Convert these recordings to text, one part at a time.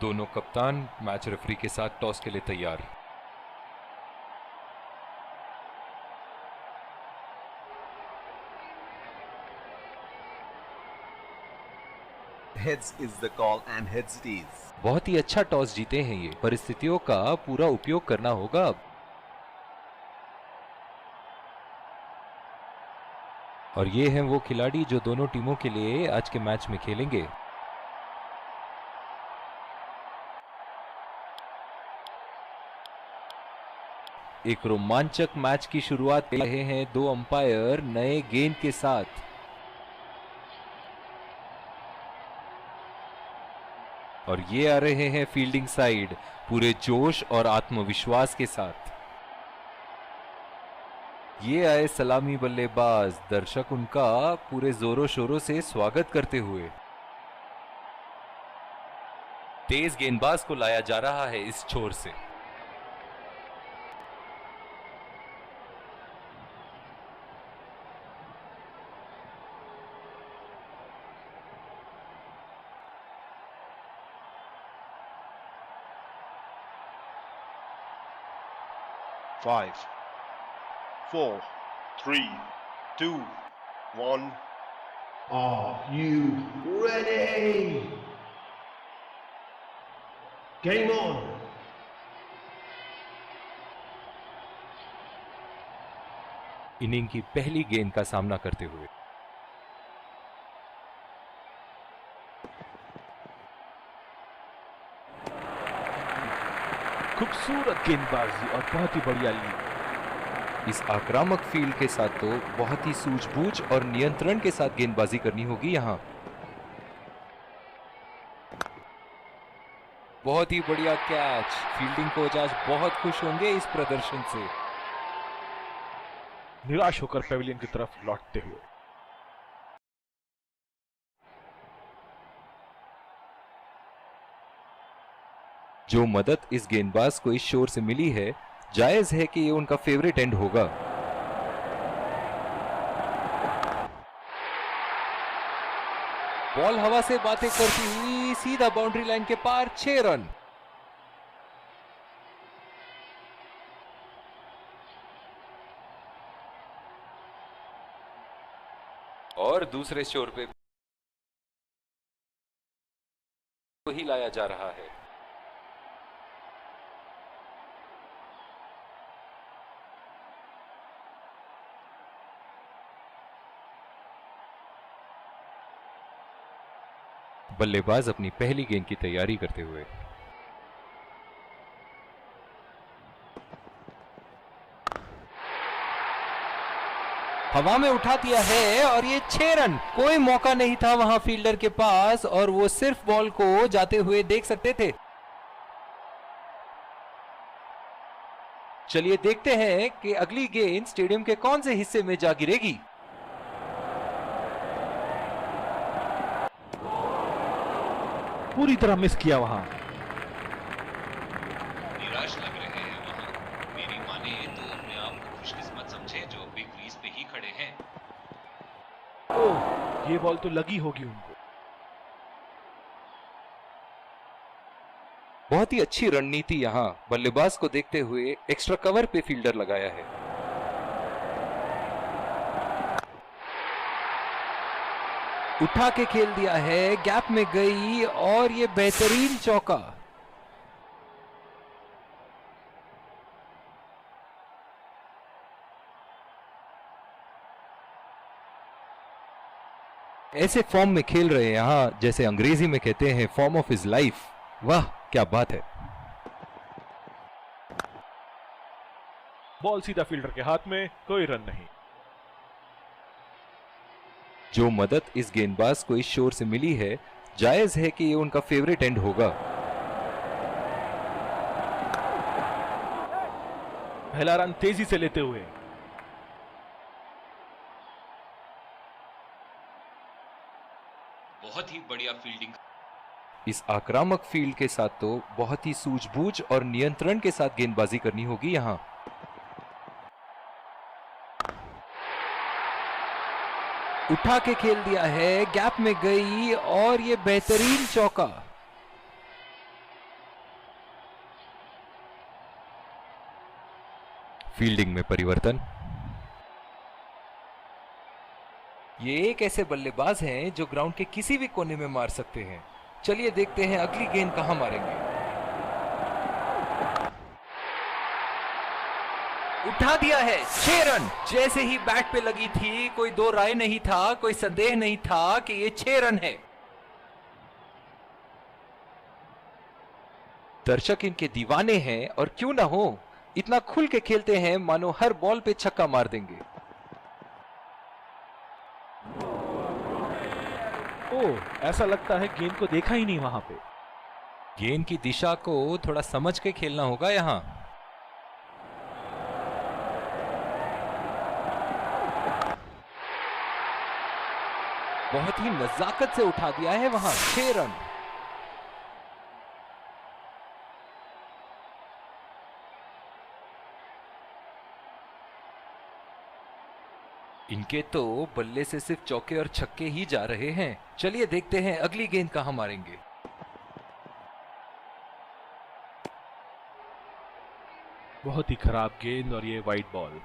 दोनों कप्तान match referee के साथ टॉस के लिए तैयार। Heads is the call and heads it is. बहुत ही अच्छा टॉस जीते हैं ये, परिस्थितियों का पूरा उपयोग करना होगा अब। और ये हैं वो खिलाड़ी जो दोनों टीमों के लिए आज के मैच में खेलेंगे। एक रोमांचक मैच की शुरुआत कर रहे हैं दो अंपायर नए गेंद के साथ। और ये आ रहे हैं फील्डिंग साइड पूरे जोश और आत्मविश्वास के साथ। ये आए सलामी बल्लेबाज, दर्शक उनका पूरे जोरों शोरों से स्वागत करते हुए। तेज गेंदबाज को लाया जा रहा है इस छोर से। Five, 4, 3, 2, 1. Are you ready? Game on. Inning की पहली गेंद का सामना करते हुए खूबसूरत गेंदबाजी और बहुत ही बढ़िया लीड। इस आक्रामक फील्ड के साथ तो बहुत ही सूझबूझ और नियंत्रण के साथ गेंदबाजी करनी होगी यहां। बहुत ही बढ़िया कैच। फील्डिंग कोच आज बहुत खुश होंगे इस प्रदर्शन से। निराश होकर पेविलियन की तरफ लौटते हुए जो मदद इस गेंदबाज को इस शोर से मिली है, जायज है कि ये उनका फेवरेट एंड होगा। बॉल हवा से बातें करती हुई सीधा बाउंड्री लाइन के पार, 6 रन। और दूसरे शोर पे वही लाया जा रहा है। बल्लेबाज अपनी पहली गेंद की तैयारी करते हुए हवा में उठा दिया है और ये 6 रन। कोई मौका नहीं था वहां फील्डर के पास और वो सिर्फ बॉल को जाते हुए देख सकते थे। चलिए देखते हैं कि अगली गेंद स्टेडियम के कौन से हिस्से में जा गिरेगी। पूरी तरह मिस किया वहां। निराश लग रहे हैं वहां। मेरी माने तो अपने आप को खुशकिस्मत समझे जो बिग क्रीज पे ही खड़े हैं। ओह, ये बॉल तो लगी होगी उनको। बहुत ही अच्छी रणनीति यहां बल्लेबाज को देखते हुए एक्स्ट्रा कवर पे फील्डर लगाया है। उठा के खेल दिया है, गैप में गई और ये बेहतरीन चौका। ऐसे फॉर्म में खेल रहे हैं यहां, जैसे अंग्रेजी में कहते हैं फॉर्म ऑफ हिज लाइफ। वाह क्या बात है। बॉल सीधा फील्डर के हाथ में, कोई रन नहीं। जो मदद इस गेंदबाज को इस शोर से मिली है, जायज है कि ये उनका फेवरेट एंड होगा। पहला रन तेजी से लेते हुए बहुत ही बढ़िया फील्डिंग। इस आक्रामक फील्ड के साथ तो बहुत ही सूझबूझ और नियंत्रण के साथ गेंदबाजी करनी होगी यहां। उठा के खेल दिया है, गैप में गई और ये बेहतरीन चौका। फील्डिंग में परिवर्तन। ये एक ऐसे बल्लेबाज हैं जो ग्राउंड के किसी भी कोने में मार सकते हैं। चलिए देखते हैं अगली गेंद कहां मारेंगे। उठा दिया है, 6 रन। जैसे ही बैट पे लगी थी कोई दो राय नहीं था, कोई संदेह नहीं था कि ये 6 रन है। दर्शक इनके दीवाने हैं और क्यों ना हो, इतना खुल के खेलते हैं मानो हर बॉल पे छक्का मार देंगे। ओह, ऐसा लगता है गेंद को देखा ही नहीं वहां पे। गेंद की दिशा को थोड़ा समझ के खेलना होगा यहां। बहुत ही नजाकत से उठा दिया है वहां, 6 रन। इनके तो बल्ले से सिर्फ चौके और छक्के ही जा रहे हैं। चलिए देखते हैं अगली गेंद कहां मारेंगे। बहुत ही खराब गेंद और ये wide ball.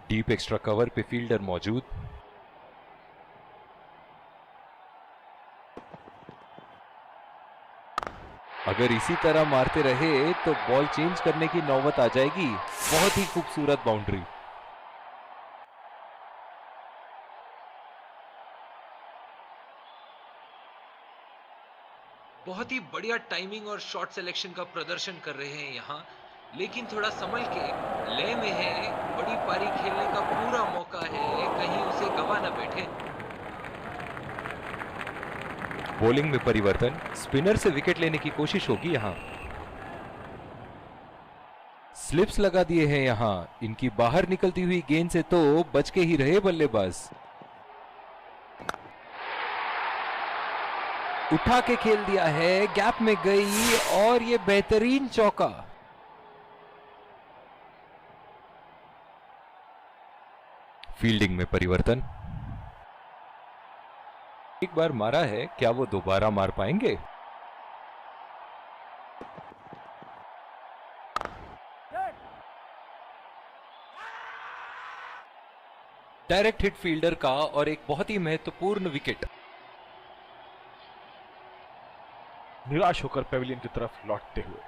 Deep extra cover पे फील्डर मौजूद। अगर इसी तरह मारते रहे तो बॉल चेंज करने की नौबत आ जाएगी। बहुत ही खूबसूरत बाउंड्री। बहुत ही बढ़िया टाइमिंग और शॉट सिलेक्शन का प्रदर्शन कर रहे हैं यहां, लेकिन थोड़ा संभल के, लय में है। बड़ी पारी खेलने का पूरा मौका है, कहीं उसे गवा ना बैठे। बॉलिंग में परिवर्तन, स्पिनर से विकेट लेने की कोशिश होगी यहां। स्लिप्स लगा दिए हैं यहां। इनकी बाहर निकलती हुई गेंद से तो बच के ही रहे बल्लेबाज। उठा के खेल दिया है, गैप में गई और ये बेहतरीन चौका। फील्डिंग में परिवर्तन। एक बार मारा है, क्या वो दोबारा मार पाएंगे? डायरेक्ट हिट फील्डर का और एक बहुत ही महत्वपूर्ण विकेट। निराश होकर पेविलियन की तरफ लौटते हुए।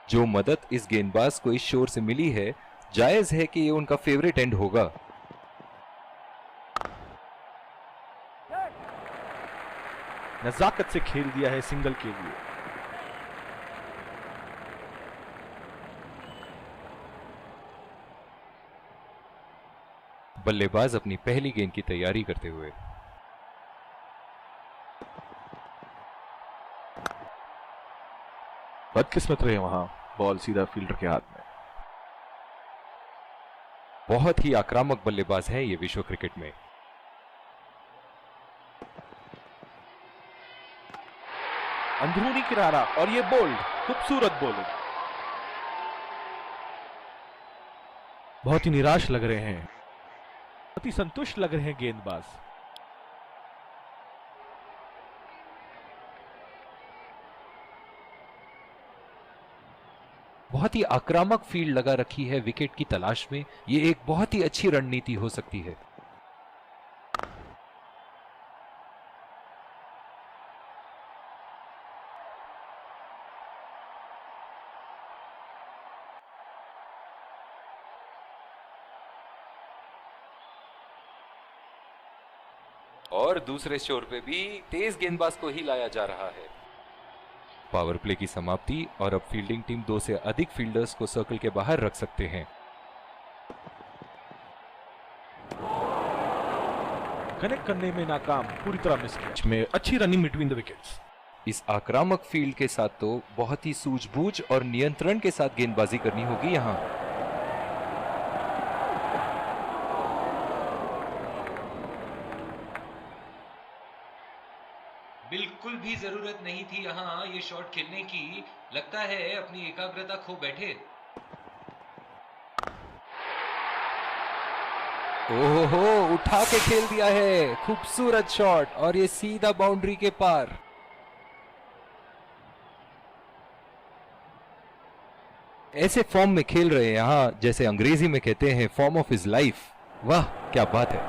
जो मदद इस गेंदबाज को इस शोर से मिली है, जायज है कि ये उनका फेवरेट एंड होगा। नजाकत से खेल दिया है सिंगल के लिए। बल्लेबाज अपनी पहली गेंद की तैयारी करते हुए। बदकिस्मत रहे वहां, बॉल सीधा फील्डर के हाथ में। बहुत ही आक्रामक बल्लेबाज है ये विश्व क्रिकेट में। अंदरूनी किनारा और ये बोल्ड, खूबसूरत बॉलिंग। बहुत ही निराश लग रहे हैं, बहुत ही संतुष्ट लग रहे हैं गेंदबाज। बहुत ही आक्रामक फील्ड लगा रखी है विकेट की तलाश में। ये एक बहुत ही अच्छी रणनीति हो सकती है। और दूसरे शोर पे भी तेज गेंदबाज को ही लाया जा रहा है। पावर प्ले की समाप्ति और अब फील्डिंग टीम 2 से अधिक फील्डर्स को सर्कल के बाहर रख सकते हैं। कनेक्ट करने में नाकाम, पूरी तरह मिस किया। में अच्छी रनिंग बिटवीन द विकेट्स। इस आक्रामक फील्ड के साथ तो बहुत ही सूझबूझ और नियंत्रण के साथ गेंदबाजी करनी होगी यहां। बिल्कुल भी जरूरत नहीं थी यहां ये शॉट खेलने की। लगता है अपनी एकाग्रता खो बैठे। ओहो, उठा के खेल दिया है, खूबसूरत शॉट और ये सीधा बाउंड्री के पार। ऐसे फॉर्म में खेल रहे हैं यहां, जैसे अंग्रेजी में कहते हैं फॉर्म ऑफ हिज लाइफ। वाह क्या बात है।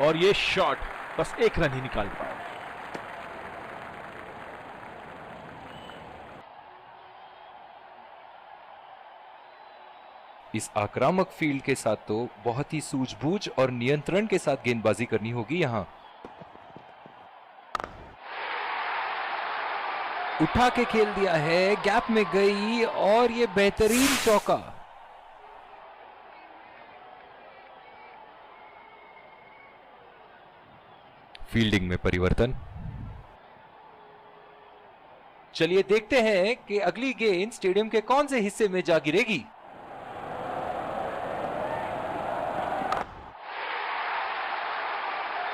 और ये शॉट बस एक रन ही निकाल पाए। इस आक्रामक फील्ड के साथ तो बहुत ही सूझबूझ और नियंत्रण के साथ गेंदबाजी करनी होगी यहां। उठा के खेल दिया है, गैप में गई और ये बेहतरीन चौका। फील्डिंग में परिवर्तन। चलिए देखते हैं कि अगली गेंद स्टेडियम के कौन से हिस्से में जा गिरेगी।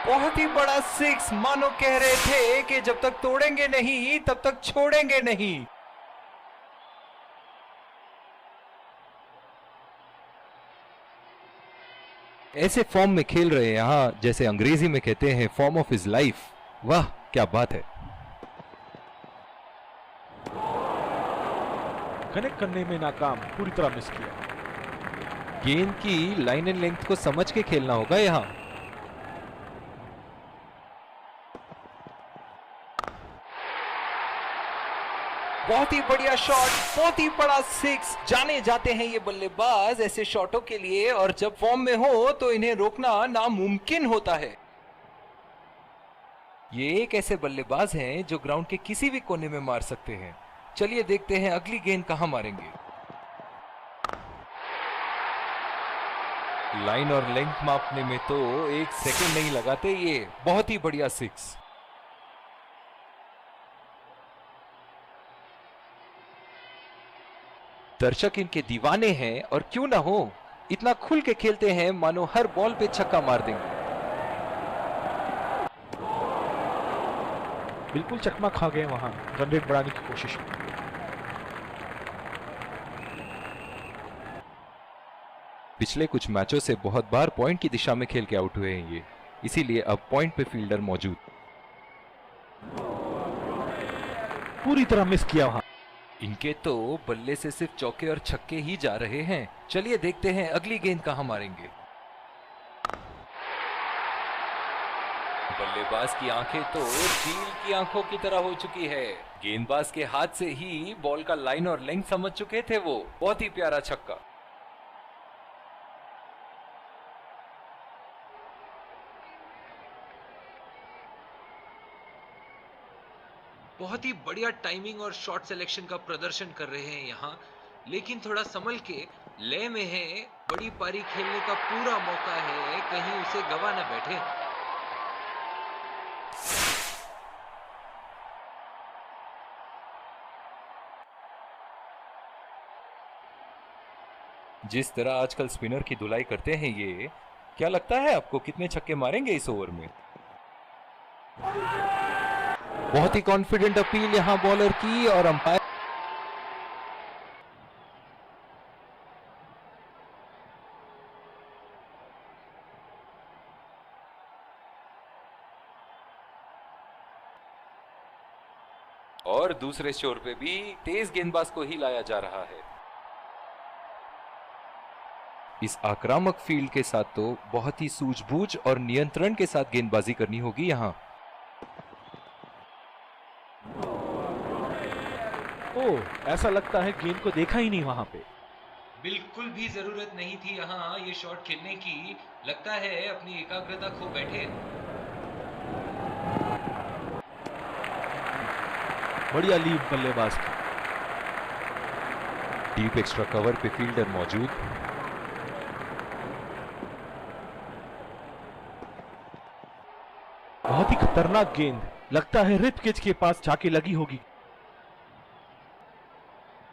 बहुत ही बड़ा सिक्स, मानो कह रहे थे कि जब तक तोड़ेंगे नहीं तब तक छोड़ेंगे नहीं। ऐसे फॉर्म में खेल रहे हैं यहां, जैसे अंग्रेजी में कहते हैं फॉर्म ऑफ हिज लाइफ। वाह क्या बात है। कनेक्ट करने में नाकाम, पूरी तरह मिस किया। गेंद की लाइन एंड लेंथ को समझ के खेलना होगा यहां। बहुत ही बढ़िया शॉट, बहुत ही बड़ा सिक्स। जाने जाते हैं ये बल्लेबाज ऐसे शॉटों के लिए, और जब फॉर्म में हो तो इन्हें रोकना नामुमकिन होता है। ये एक ऐसे बल्लेबाज हैं जो ग्राउंड के किसी भी कोने में मार सकते हैं। चलिए देखते हैं अगली गेंद कहां मारेंगे। लाइन और लेंथ मापने में तो एक सेकंड नहीं लगाते ये। बहुत ही बढ़िया सिक्स। दर्शक इनके दीवाने हैं, और क्यों ना हो, इतना खुल के खेलते हैं मानो हर बॉल पे छक्का मार देंगे। बिल्कुल चकमा खा गए वहां, रन रेट बढ़ाने की कोशिश। पिछले कुछ मैचों से बहुत बार पॉइंट की दिशा में खेल के आउट हुए हैं ये, इसीलिए अब पॉइंट पे फील्डर मौजूद। पूरी तरह मिस किया वहां। इनके तो बल्ले से सिर्फ चौके और छक्के ही जा रहे हैं। चलिए देखते हैं अगली गेंद कहां मारेंगे। बल्लेबाज की आंखें तो चील की आंखों की तरह हो चुकी है। गेंदबाज के हाथ से ही बॉल का लाइन और लेंथ समझ चुके थे वो। बहुत ही प्यारा छक्का। बहुत ही बढ़िया टाइमिंग और शॉट सिलेक्शन का प्रदर्शन कर रहे हैं यहाँ, लेकिन थोड़ा संभल के, लय में है, बड़ी पारी खेलने का पूरा मौका है, कहीं उसे गवा ना बैठे। जिस तरह आजकल स्पिनर की धुलाई करते हैं ये, क्या लगता है आपको कितने छक्के मारेंगे इस ओवर में? बहुत ही कॉन्फिडेंट अपील यहां बॉलर की, और अंपायर और दूसरे छोर पे भी तेज गेंदबाज को ही लाया जा रहा है। इस आक्रामक फील्ड के साथ तो बहुत ही सूझबूझ और नियंत्रण के साथ गेंदबाजी करनी होगी यहां। ओह, ऐसा लगता है गेंद को देखा ही नहीं वहां पे। बिल्कुल भी जरूरत नहीं थी यहाँ ये शॉट खेलने की, लगता है अपनी एकाग्रता खो बैठे। बढ़िया लीव बल्लेबाज की। डीप एक्स्ट्रा कवर पे फील्डर मौजूद। बहुत ही खतरनाक गेंद, लगता है रित किच के पास जाके लगी होगी।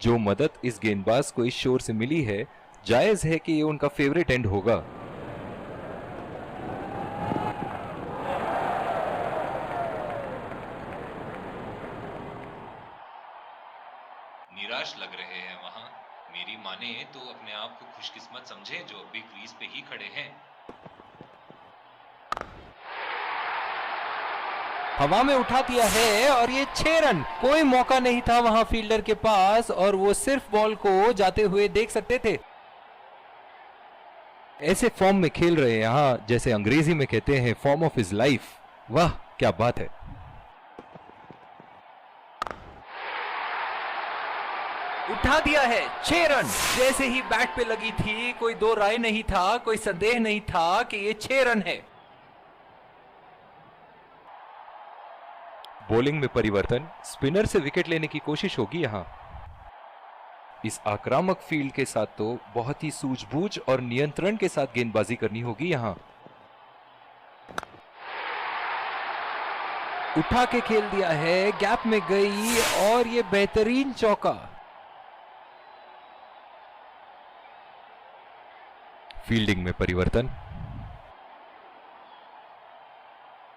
जो मदद इस गेंदबाज को इस शोर से मिली है, जायज है कि ये उनका फेवरेट एंड होगा। निराश लग रहे हैं वहां, मेरी माने तो अपने आप को खुशकिस्मत समझे जो अभी क्रीज पे ही खड़े हैं। हवा में उठा दिया है और ये 6 रन। कोई मौका नहीं था वहां फील्डर के पास और वो सिर्फ बॉल को जाते हुए देख सकते थे। ऐसे फॉर्म में खेल रहे हैं यहाँ, जैसे अंग्रेजी में कहते हैं फॉर्म ऑफ हिज लाइफ। वाह क्या बात है। उठा दिया है 6 रन। जैसे ही बैट पे लगी थी कोई दो राय नहीं था, कोई संदेह नहीं था कि ये 6 रन है। बॉलिंग में परिवर्तन, स्पिनर से विकेट लेने की कोशिश होगी यहां। इस आक्रामक फील्ड के साथ तो बहुत ही सूझबूझ और नियंत्रण के साथ गेंदबाजी करनी होगी यहां। उठा के खेल दिया है, गैप में गई और ये बेहतरीन चौका। फील्डिंग में परिवर्तन,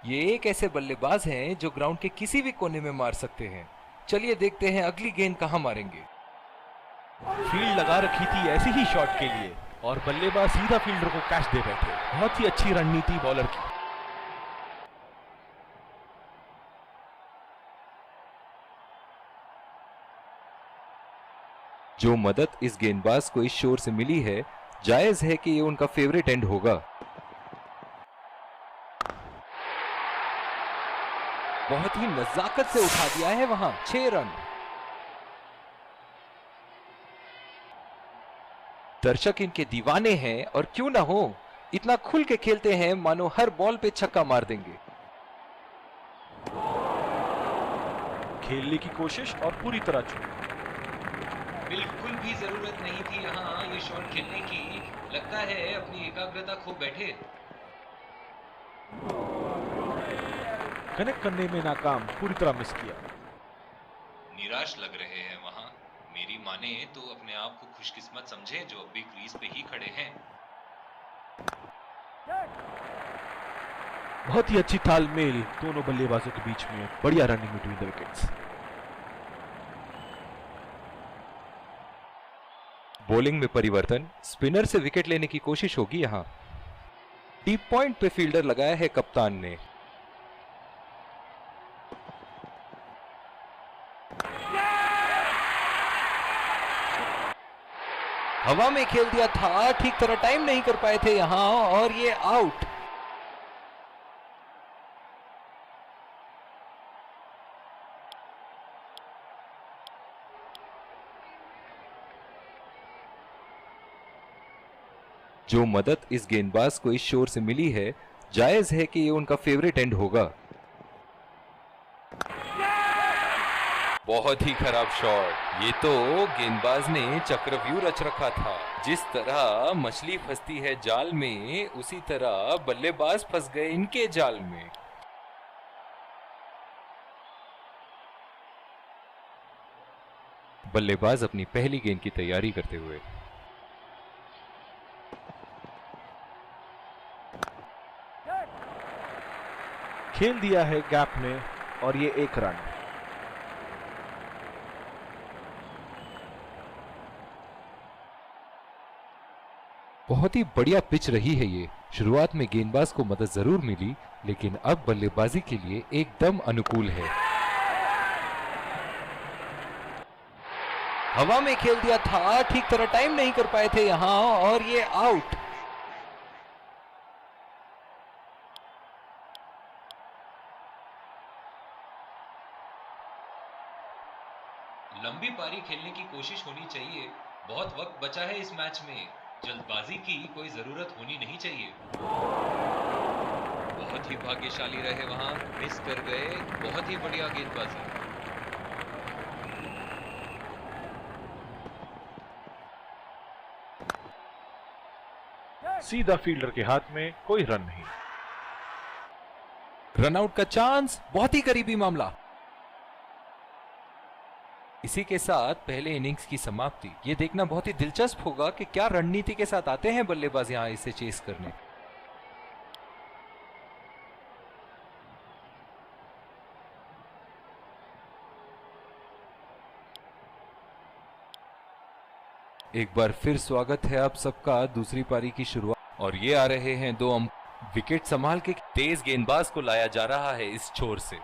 ये एक ऐसे बल्लेबाज हैं जो ग्राउंड के किसी भी कोने में मार सकते हैं। चलिए देखते हैं अगली गेंद कहां मारेंगे। फील्ड लगा रखी थी ऐसे ही शॉट के लिए और बल्लेबाज सीधा फील्डर को कैच दे बैठे। बहुत ही अच्छी रणनीति बॉलर की। जो मदद इस गेंदबाज को इस शोर से मिली है, जायज है कि ये उनका फेवरेट एंड होगा। बहुत ही नजाकत से उठा दिया है वहां। 6 रन। दर्शक इनके दीवाने हैं और क्यों ना हो, इतना खुल के खेलते हैं मानो हर बॉल पे छक्का मार देंगे। खेलने की कोशिश और पूरी तरह चूक। बिल्कुल भी जरूरत नहीं थी यहाँ ये शॉट खेलने की। लगता है अपनी एकाग्रता खो बैठे। कनेक्ट करने में नाकाम, पूरी तरह मिस किया। निराश लग रहे हैं वहां। मेरी माने तो अपने आप को खुशकिस्मत समझे जो अभी क्रीज पे ही खड़े हैं। बहुत ही अच्छी तालमेल दोनों बल्लेबाजों के बीच में। बढ़िया running between the wickets. Bowling में परिवर्तन, स्पिनर से विकेट लेने की कोशिश होगी यहां। डीप पॉइंट पे फील्डर लगाया है कप्तान ने। हवा में खेल दिया था, ठीक तरह टाइम नहीं कर पाए थे यहां और ये आउट। जो मदद इस गेंदबाज को इस शोर से मिली है, जायज है कि ये उनका फेवरेट एंड होगा। बहुत ही खराब शॉट। ये तो गेंदबाज ने चक्रव्यूह रच रखा था। जिस तरह मछली फंसती है जाल में, उसी तरह बल्लेबाज फंस गए इनके जाल में। बल्लेबाज अपनी पहली गेंद की तैयारी करते हुए। खेल दिया है गैप में और ये 1 रन। बहुत ही बढ़िया पिच रही है ये। शुरुआत में गेंदबाज को मदद जरूर मिली, लेकिन अब बल्लेबाजी के लिए एकदम अनुकूल है। हवा में खेल दिया था, ठीक तरह टाइम नहीं कर पाए थे यहां और ये आउट। लंबी पारी खेलने की कोशिश होनी चाहिए। बहुत वक्त बचा है इस मैच में। जल्दबाजी की कोई जरूरत होनी नहीं चाहिए। बहुत ही भाग्यशाली रहे वहां, मिस कर गए। बहुत ही बढ़िया गेंदबाजी। सीधा फील्डर के हाथ में, कोई रन नहीं। रनआउट का चांस, बहुत ही करीबी मामला। इसी के साथ पहले इनिंग्स की समाप्ति। ये देखना बहुत ही दिलचस्प होगा कि क्या रणनीति के साथ आते हैं बल्लेबाज यहां इसे चेस करने। एक बार फिर स्वागत है आप सबका दूसरी पारी की शुरुआत और ये आ रहे हैं दो विकेट संभाल के तेज गेंदबाज को लाया जा रहा है इस छोर से।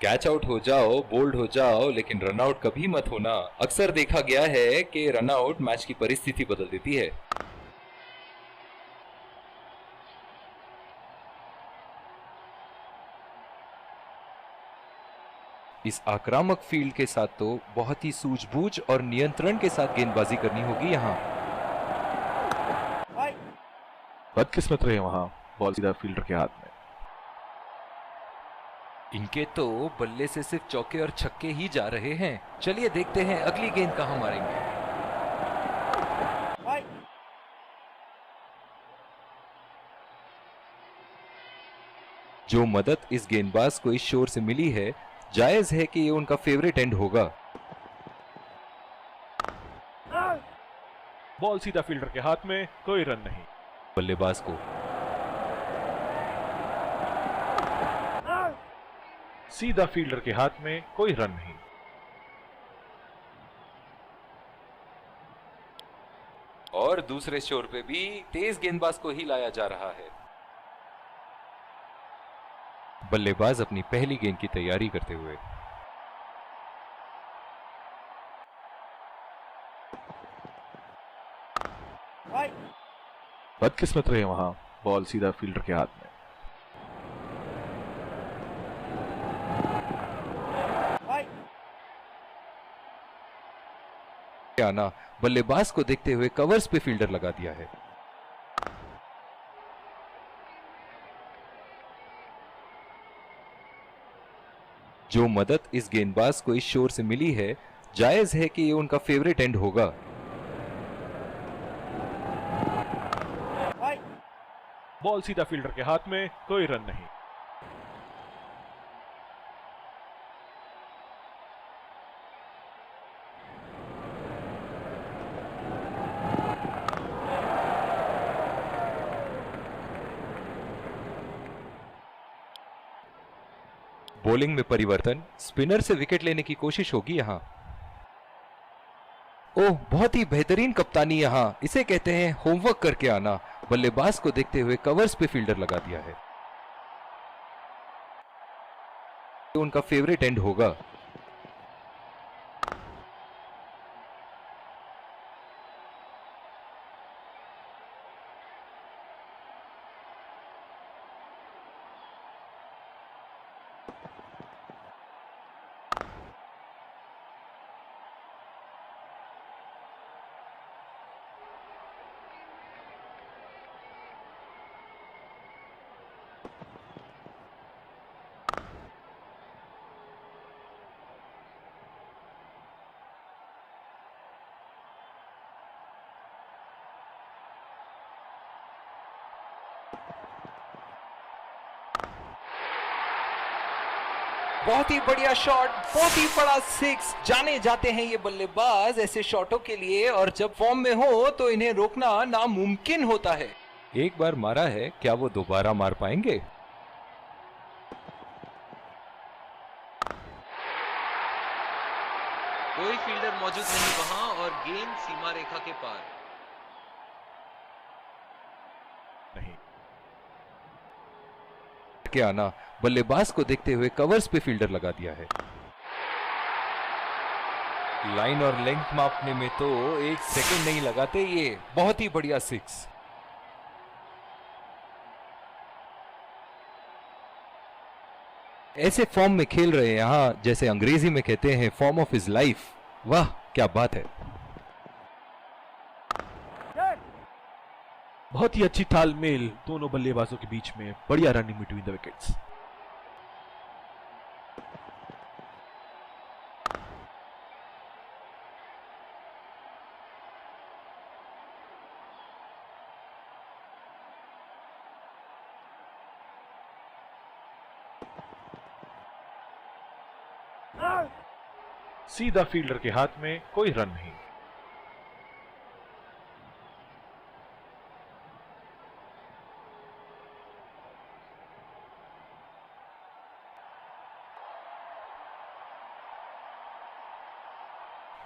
कैच आउट हो जाओ, बोल्ड हो जाओ, लेकिन रन आउट कभी मत होना। अक्सर देखा गया है कि रन आउट मैच की परिस्थिति बदल देती है। इस आक्रामक फील्ड के साथ तो बहुत ही सूझबूझ और नियंत्रण के साथ गेंदबाजी करनी होगी यहाँ। बदकिस्मत रहे वहां, बॉल सीधा फील्डर के हाथ में। इनके तो बल्ले से सिर्फ चौके और छक्के ही जा रहे हैं। चलिए देखते हैं अगली गेंद कहां मारेंगे। जो मदद इस गेंदबाज को इस शोर से मिली है, जायज है कि ये उनका फेवरेट एंड होगा। बॉल सीधा फील्डर के हाथ में, कोई रन नहीं। बल्लेबाज को सीधा फील्डर के हाथ में, कोई रन नहीं। और दूसरे शोर पे भी तेज गेंदबाज को ही लाया जा रहा है। बल्लेबाज अपनी पहली गेंद की तैयारी करते हुए। बदकिस्मत रहे वहां, बॉल सीधा फील्डर के हाथ में। आना बल्लेबाज को देखते हुए कवर्स पे फील्डर लगा दिया है। जो मदद इस गेंदबाज को इस शोर से मिली है, जायज है कि ये उनका फेवरेट एंड होगा। बॉल सीधा फील्डर के हाथ में, कोई रन नहीं। बॉलिंग में परिवर्तन, स्पिनर से विकेट लेने की कोशिश होगी यहां। ओह, बहुत ही बेहतरीन कप्तानी यहां, इसे कहते हैं होमवर्क करके आना। बल्लेबाज को देखते हुए कवर्स पे फील्डर लगा दिया है। उनका फेवरेट एंड होगा। बहुत ही बढ़िया शॉट, बहुत ही बड़ा सिक्स। जाने जाते हैं ये बल्लेबाज ऐसे शॉटों के लिए, और जब फॉर्म में हो तो इन्हें रोकना नामुमकिन होता है। एक बार मारा है, क्या वो दोबारा मार पाएंगे? कोई फील्डर मौजूद नहीं वहां और गेंद सीमा रेखा के पार। नहीं। के आना बल्लेबाज को देखते हुए कवर्स पे फील्डर लगा दिया है। लाइन और लेंथ मापने में तो एक सेकंड नहीं लगाते ये। बहुत ही बढ़िया सिक्स। ऐसे फॉर्म में खेल रहे हैं यहां, जैसे अंग्रेजी में कहते हैं फॉर्म ऑफ हिज लाइफ। वाह क्या बात है। बहुत ही अच्छी तालमेल दोनों बल्लेबाजों के बीच में, बढ़िया रनिंग बिटवीन द विकेट्स। सीधा फील्डर के हाथ में, कोई रन नहीं।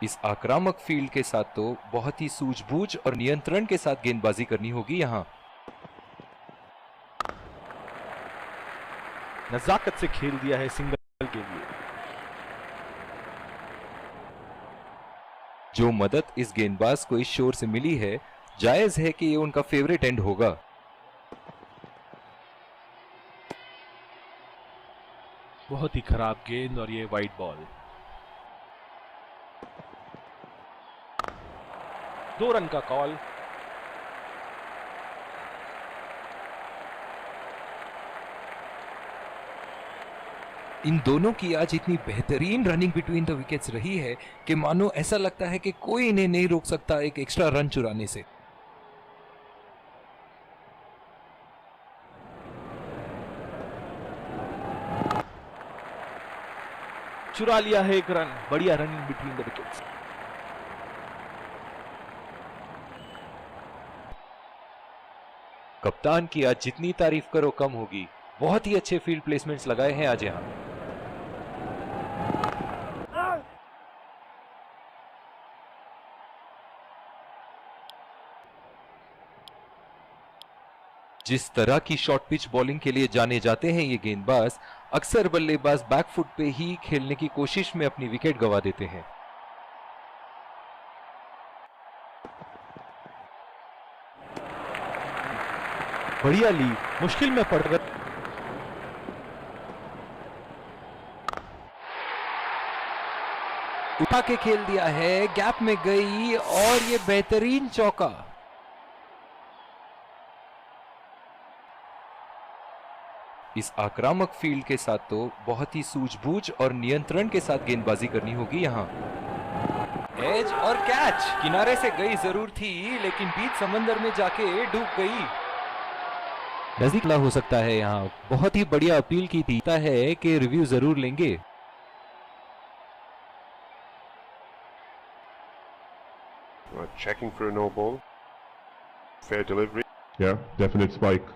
इस आक्रामक फील्ड के साथ तो बहुत ही सूझबूझ और नियंत्रण के साथ गेंदबाजी करनी होगी यहां। नजाकत से खेल दिया है सिंगल के लिए। जो मदद इस गेंदबाज को इस शोर से मिली है, जायज है कि ये उनका फेवरेट एंड होगा। बहुत ही खराब गेंद और ये वाइड बॉल। 2 रन का कॉल। इन दोनों की आज इतनी बेहतरीन रनिंग बिटवीन द विकेट्स रही है कि मानो ऐसा लगता है कि कोई इन्हें नहीं रोक सकता एक एक्स्ट्रा रन चुराने से। चुरा लिया है 1 रन। बढ़िया रनिंग बिटवीन द विकेट्स। कप्तान की आज जितनी तारीफ करो कम होगी। बहुत ही अच्छे फील्ड प्लेसमेंट्स लगाए हैं आज यहां। जिस तरह की शॉर्ट पिच बॉलिंग के लिए जाने जाते हैं ये गेंदबाज, अक्सर बल्लेबाज बैकफुट पे ही खेलने की कोशिश में अपनी विकेट गंवा देते हैं। बढ़िया लीड, मुश्किल में पड़ गए। उठा के खेल दिया है, गैप में गई और ये बेहतरीन चौका। इस आक्रामक फील्ड के साथ तो बहुत ही सूझबूझ और नियंत्रण के साथ गेंदबाजी करनी होगी यहां। एज और कैच किनारे से गई जरूर थी, लेकिन बीच समंदर में जाके डूब गई। नजदीक हो सकता है यहां। बहुत ही बढ़िया अपील की थी है कि रिव्यू जरूर लेंगे। Checking for a no ball. Fair delivery. Yeah, definite spike.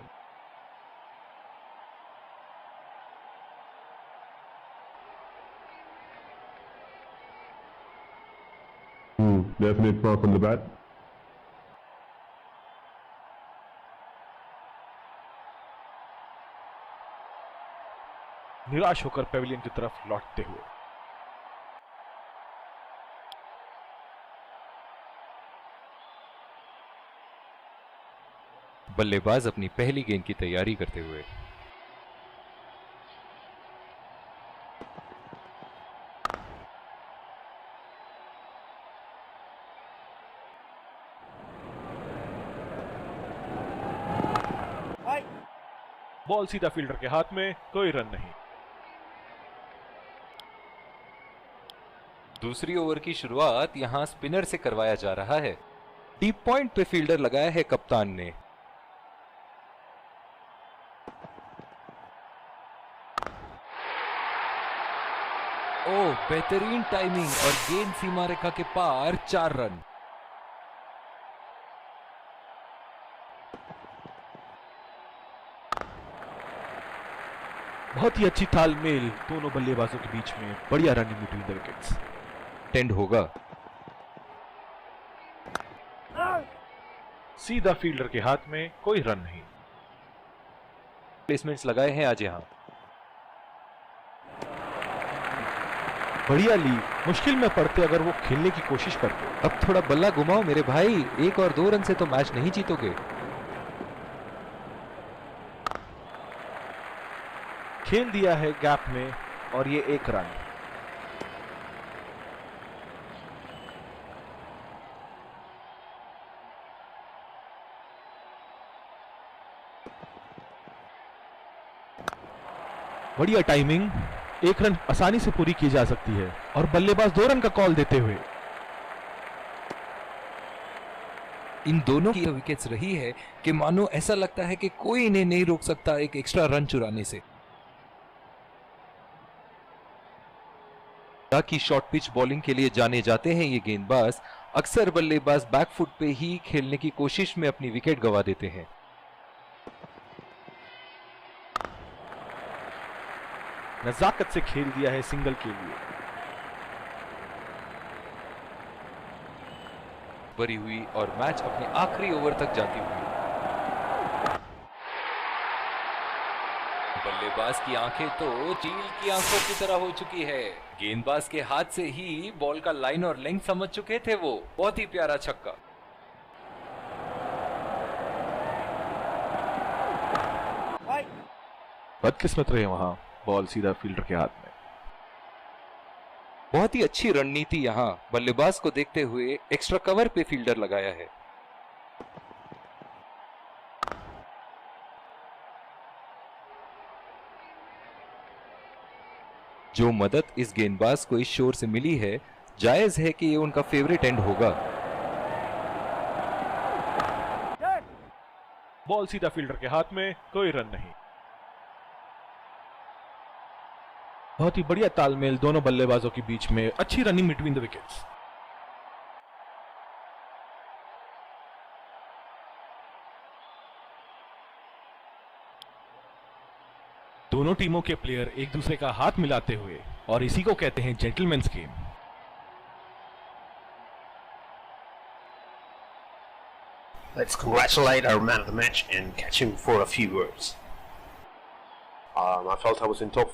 Definite mark on the bat. निराश होकर पेविलियन की तरफ लौटते हुए। बल्लेबाज अपनी पहली गेंद की तैयारी करते हुए। बॉल सीधा फील्डर के हाथ में, कोई रन नहीं। दूसरी ओवर की शुरुआत यहां स्पिनर से करवाया जा रहा है। डीप पॉइंट पे फील्डर लगाया है कप्तान ने। ओह, बेहतरीन टाइमिंग और गेंद सीमा रेखा के पार, 4 रन। बहुत ही अच्छी तालमेल दोनों बल्लेबाजों के बीच में। बढ़िया running between the wickets. Tend होगा। सीधा फील्डर के हाथ में, कोई रन नहीं। प्लेसमेंट्स लगाए हैं आज यहां। बढ़िया लीड, मुश्किल में पड़ते अगर वो खेलने की कोशिश करते। अब थोड़ा बल्ला घुमाओ मेरे भाई, 1 और 2 रन से तो मैच नहीं जीतोगे। खेल दिया है गैप में और ये 1 रन। बढ़िया टाइमिंग, 1 रन आसानी से पूरी की जा सकती है और बल्लेबाज 2 रन का कॉल देते हुए। इन दोनों की विकेट्स रही है कि मानो ऐसा लगता है कि कोई इन्हें नहीं रोक सकता एक एक्स्ट्रा रन चुराने से। की शॉर्ट पिच बॉलिंग के लिए जाने जाते हैं ये गेंदबाज, अक्सर बल्लेबाज बैकफुट पे ही खेलने की कोशिश में अपनी विकेट गंवा देते हैं। नजाकत से खेल दिया है सिंगल के लिए। भरी हुई और मैच अपने आखिरी ओवर तक जाती हुई। बल्लेबाज की आंखें तो चील की आंखों की तरह हो चुकी है। गेंदबाज के हाथ से ही बॉल का लाइन और लेंथ समझ चुके थे वो। बहुत ही प्यारा छक्का। बदकिस्मत रहे वहां, बॉल सीधा फील्डर के हाथ में। बहुत ही अच्छी रणनीति यहाँ बल्लेबाज को देखते हुए एक्स्ट्रा कवर पे फील्डर लगाया है। जो मदद इस गेंदबाज को इस शोर से मिली है, जायज है कि ये उनका फेवरेट एंड होगा। बॉल सीधा फील्डर के हाथ में, कोई रन नहीं। बहुत ही बढ़िया तालमेल दोनों बल्लेबाजों के बीच में, अच्छी रनिंग बिटवीन द विकेट्स। दोनों टीमों के प्लेयर एक दूसरे का हाथ मिलाते हुए, और इसी को कहते हैं gentleman's game. Let's congratulate our man of the match and catch him for a few words. I felt I was in top